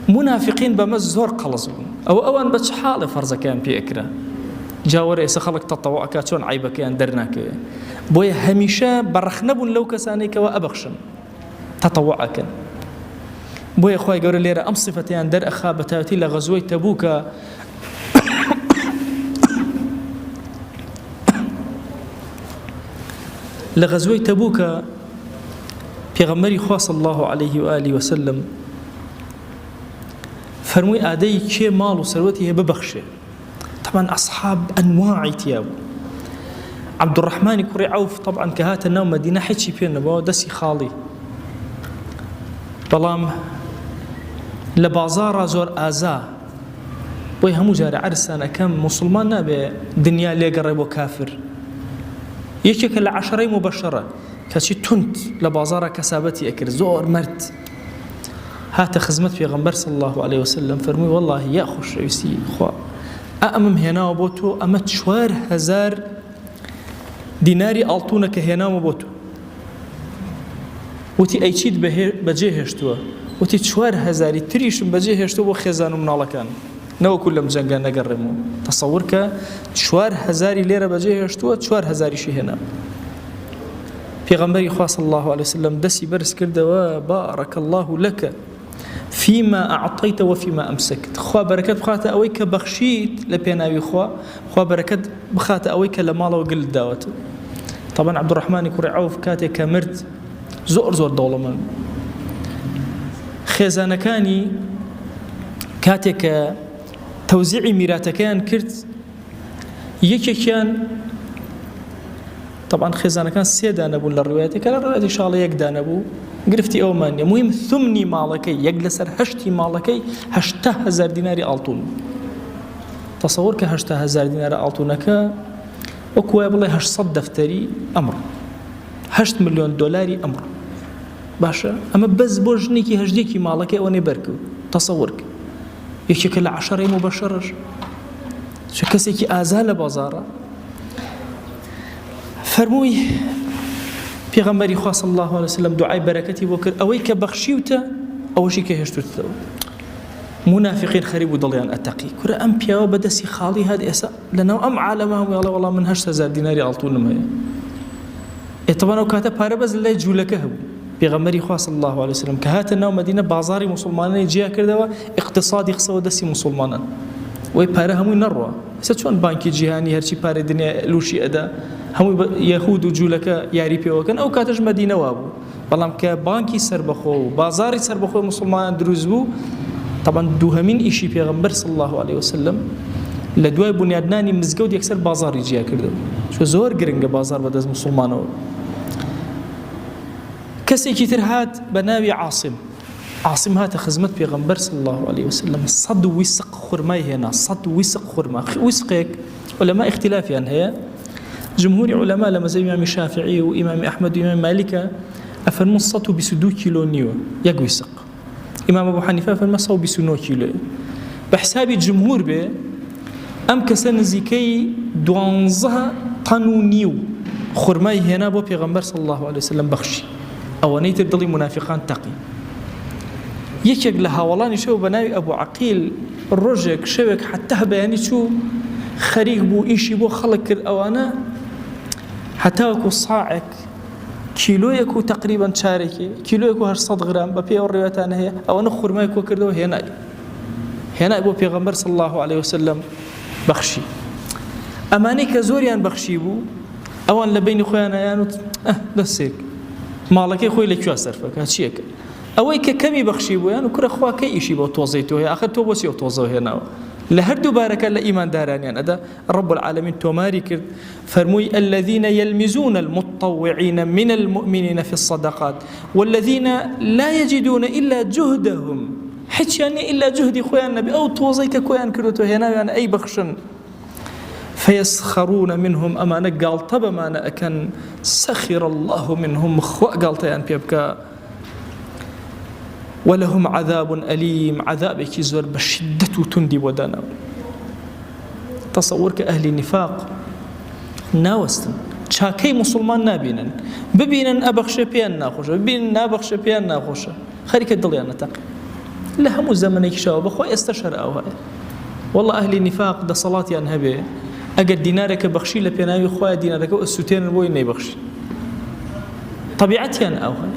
منافقين بمز زور قلصون أو أن بس حالة فرز كان بيكره جاوري سخلك تطوع كاتون عيبك أن درناك بويا هميشة برخنب لو كسانيك وأبخشن تطوعك بويا خوي قول لي أم صفتين در أخابتاتي لغزوي تبوك لغزوي تبوك پیغمبری خوا صلی الله عليه وآله وسلم فرموي آدي كي مال وثروتي ببخشه. طبعا أصحاب أنواع تياب عبد الرحمن كري عوف طبعا كهات النوم مدينة حتشي فينا بو دسي خالي بلام لبازارة زور آزا بوي همو جاري عرسانا كم مسلمان نابي دنيا لي قريبو كافر يشك العشرة مبشرة كشي تنت لبازارة كسابتي أكر زور مرت هات خزمت في غنبر صلى الله عليه وسلم فرمي والله يا خوش رئيسي خوا أأمم هنا وبوتو أمت شوار هزار ديناري ألطونك هنا وبوتو وتي أيشيد بجيهشتوا وتي شوار هزاري تريش بجيهشتوا وخزانو من الله كان نو كل مجنجان نقرمو تصورك شوار هزاري ليرة بجيهشتوا شوار هزاري شي هنا پیغمبری خوا صلی الله عليه وسلم دسي برس کرده و بارك الله لك فيما أعطيت وفيما أمسكت خوا بركت بخات أويك بخشيت لبيناوي خوا بركت بخات أويك لماله وقل داوته. طبعا عبد الرحمن كري عوف كاتي كمرد زور دولة من خزانة كاني كاتي كتوزيع ميراتكان كرت يكي كان طبعا خزانة كان سيدان أبو للروايات كان الروايات إن شاء الله يقدان أبو قرفتي أو مانيا مهم ثمني مالكي يجلسر هشتي مالكي هشته هزار ديناري ألطون تصورك هشته هزار ديناري ألطونك وكوا بالله هش صد دفتري أمر 8 مليون دولاري أمر باشا أما بس بوجنيكي هجديكي مالكي واني بركو تصورك يشكل 10 مبشرر شكسيكي آزال بازارة فرموي پیغمبری خوا صلی الله علیه وسلم دعای برکتی بکر اوی که بخشیوته او شی که هشتو منافقين خريب ودليان أتقي كرة أم بيا وبدسي خالي هذا إسا لأنه أم عالمهم يلا والله من 8,000 ديناري ألطون ما طبعا وكاتب هاربز اللي جولك هو بيغمري خوا صلى الله عليه وسلم كهات النوم مدينة بازاري مسلمانين جيا كردوا اقتصادي خسوا دسي مسلمانا وي باره همو نروى ستشون بانكي جيهاني هرشي باره دنيا لوشي أدا همو يهود وجولك ياري بيوكن أو كاتج مدينة وابو بلام كبانكي سربخو بازاري سربخو مسلمان دروزبو طبعا دوهمين إشي بيغمبر صلى الله عليه وسلم لدواي بنيادناني مزقود يكسر بازاري جيا كردو شو زور قرنق بازار بدز مسلمانو كسي كتير هات بناوي عاصم هات خزمت بيغمبر صلى الله عليه وسلم صد وسق خرماي هنا صد وسق خرما وسقك علماء اختلاف يعني هي جمهور علماء لما زي إمام الشافعي وإمام أحمد وإمام مالك أفرموا الصد بسدو كيلو نيو يقوسق إمام أبو حنيفة فالمصو بسنو كيلو بحساب الجمهور به أم كسن زكي دوانزها طنونيو خرماي هنا بو بيغمبر صلى الله عليه وسلم بخشي أو نيت الضلي منافقان تقي يكيك لها والله شو بناوي أبو عقيل الرجك شوك حتى بياني شو خريق بو إيشي بو خلق الأوانا حتى وكو صاعك كيلو يكو تقريبا شاركي كيلو يكو 800 غرام ببيع الروايات أنا هي أو نخر ما يكو كردو هنا أبو بيغمبر صلى الله عليه وسلم بخشي أماني كزوريان بخشي بو أوان لبين خويانا يانو دسيك مالك خوي لك شو أصرفك هاتشيك أويك كمي بخشي بو يانو كره خوا كي إشي بو توزيتو هي آخر تو بسي وتوزو هنا لهردو بارك الله إيمان داران يعني هذا رب العالمين توماري كرد فرموي الذين يلمزون المتطوعين من المؤمنين في الصدقات والذين لا يجدون إلا جهدهم حتى يعني إلا جهدي خويا النبي أو توزيك كويان كردو هنا يعني أي بخشن فيسخرون منهم أما نقال طب ما نأكن سخر الله منهم خوا قالت يعني بيبكى ولهم عذاب أليم عذاب كيزور بشدة تندي ودانا تصورك أهل النفاق ناوستن شاكي مسلمان نابينا ببينا أبخش بيان ناخوش ببينا أبخش بيان ناخوش خليك الدليان نتاقي لهم زمنك شاو بخوي استشهر أو هاي والله أهل النفاق ده صلاتي أن هبه أجد دينارك بخشي لبناوي خويا دينارك والسوتين البوين يبخشي طبيعتي أنا أو هاي